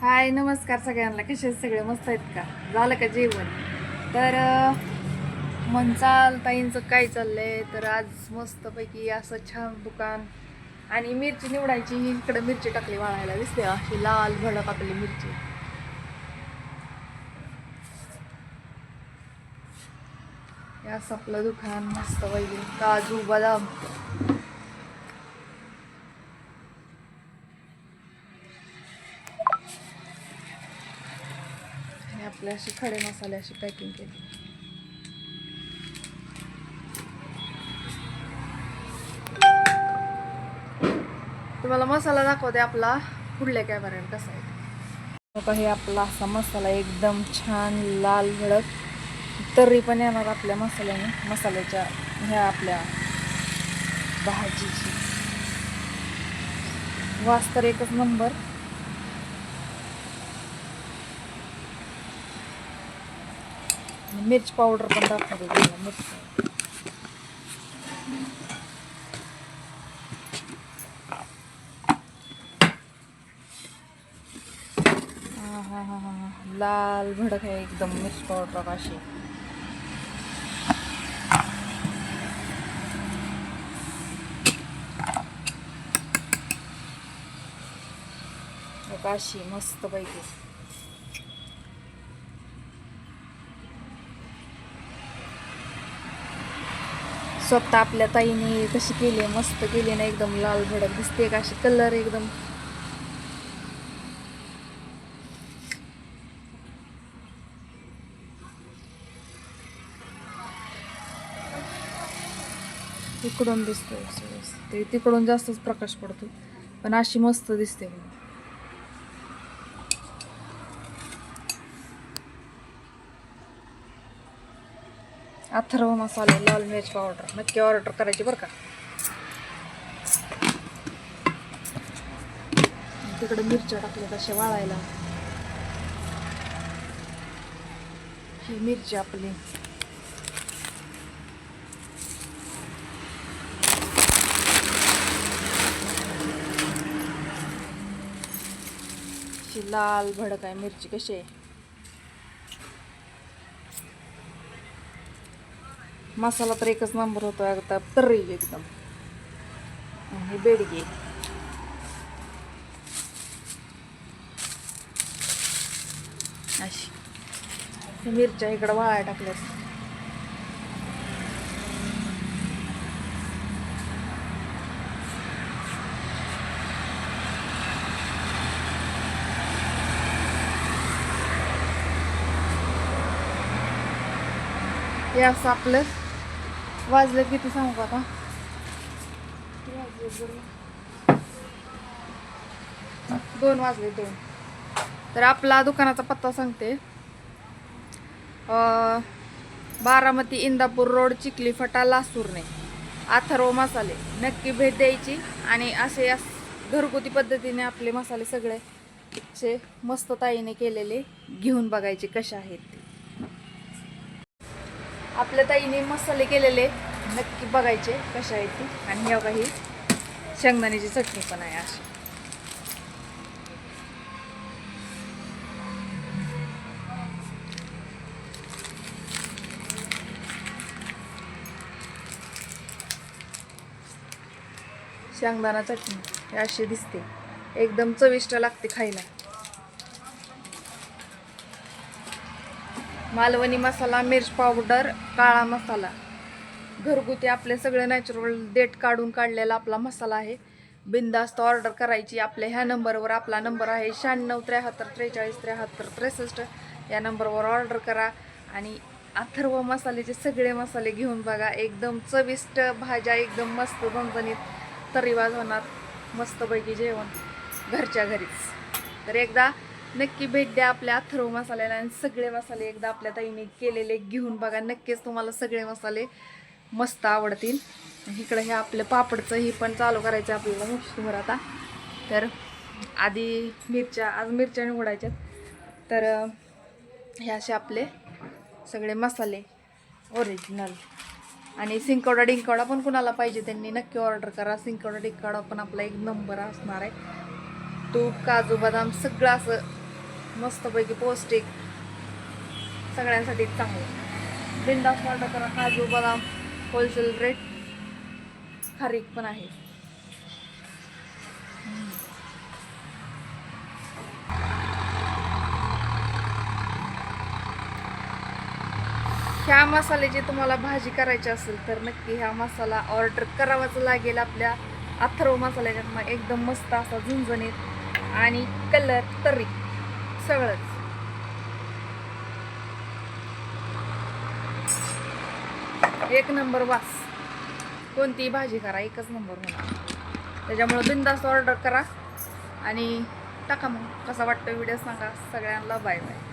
हाय नमस्कार सगळ्यांना. कसे आहेत सगळे? मस्त आहेत का? झालं का जेवण? तर म्हणचाल ताईंचं काय चाललंय? तर आज मस्तपैकी असं छान दुकान आणि मिरची निवडायची. इकडे मिरची टाकली वाळायला, दिसते अशी लाल भडक आपली मिरची. हे असं आपलं दुकान मस्तपैकी काजू बदाम. आणि आपले असे खडे मसाले अशी पॅकिंग केली. तुम्हाला मसाला दाखवते आपला पुढल्या कॅमेऱ्याने कसा आहे. बघा, हे आपला असा मसाला एकदम छान लाल भडक तर्री पण येणार आपल्या मसाल्याने. मसाल्याच्या ह्या आपल्या भाजीची वास तर एकच नंबर. मिर्च पावडर पण दाखवते तुम्हाला. मिर्च हा हा हा हा लाल भडक आहे एकदम मिर्च पावडर अशी. अशी मस्त पैकी स्वतः आपल्या ताईने कशी केली, मस्त केली ना, एकदम लाल भडक दिसते का अशी कलर एकदम. तिकडून दिसतोय ते, तिकडून जास्तच प्रकाश पडतो पण अशी मस्त दिसते. अथर्व मसाले लाल मिर्च पावडर नक्की ऑर्डर करायची बरं का. तिकडे मिरच्या टाकल्या तशा वाळायला. ही मिरची आपली लाल भडक आहे मिरची. कशी आहे मसाला तर एकच नंबर होतो आता तर्री एकदम. हे बेडगी अशी मिरच्या इकडं वाळाय टाकल्या. हे असं आपलं वाजलं किती सांगू का आता? 2 वाजले 2. तर आपला दुकानाचा पत्ता सांगते. बारामती इंदापूर रोड, चिखली फटा, लासूरने. अथर्व मसाले नक्की भेट द्यायची. आणि असे घरगुती पद्धतीने आपले मसाले सगळे चे मस्त ताईने केलेले घेऊन बघायचे कसे आहेत ते. आपल्या ताईने मसाले केलेले नक्की बघायचे कसे आहेत ते. आणि ह्या काही शेंगदाण्याची चटणी पण आहे अशी. शेंगदाणा चटणी अशी दिसते, एकदम चविष्ट लागते खायला. मालवणी मसाला, मिर्च पावडर, काळा मसाला, घरगुती आपले सगळे नॅचरल देठ काढून काढलेला आपला मसाला आहे. बिनधास्त ऑर्डर करायची. आपल्या ह्या नंबरवर आपला नंबर आहे 9673434363. या नंबरवर ऑर्डर करा आणि अथर्व मसाल्याचे सगळे मसाले घेऊन बघा. एकदम चविष्ट भाज्या, एकदम मस्त झणझणीत तर्रीवाज होणार. मस्तपैकी जेवण घरच्या घरीच. तर एकदा नक्की भेट द्या आपल्या अथर्व मसाल्याला आणि सगळे मसाले एकदा आपल्या ताईने केलेले घेऊन बघा. नक्कीच तुम्हाला सगळे मसाले मस्त आवडतील. इकडं हे आपलं पापडचं ही पण चालू करायचं आपल्याला मिक्सर आता. तर आधी आज मिरच्या निवडायच्यात. तर हे असे आपले सगळे मसाले ओरिजिनल. आणि सिंकवडा डिंकवडा पण कुणाला पाहिजे त्यांनी नक्की ऑर्डर करा. सिंकवडा डिंकवडा पण आपला एक नंबर असणार आहे. तूप, काजू, बदाम सगळं असं मस्तपैकी पौष्टिक, सगळ्यांसाठी चांगलं. बिंदास ऑर्डर करा. काजू बदाम होलसेल रेट, खारीक पण आहे. ह्या मसाल्याची तुम्हाला भाजी करायची असेल तर नक्की ह्या मसाला ऑर्डर करावाच लागेल. आपल्या अथर्व मसाल्याच्यात एकदम मस्त असा झणझणीत आणि कलर तरी सगळंच. एक नंबर वास. कोणतीही भाजी करा एकच नंबर होणार. त्याच्यामुळे बिनधास्त ऑर्डर करा आणि टाका. मग कसा वाटतं व्हिडिओ सांगा. सगळ्यांना बाय बाय.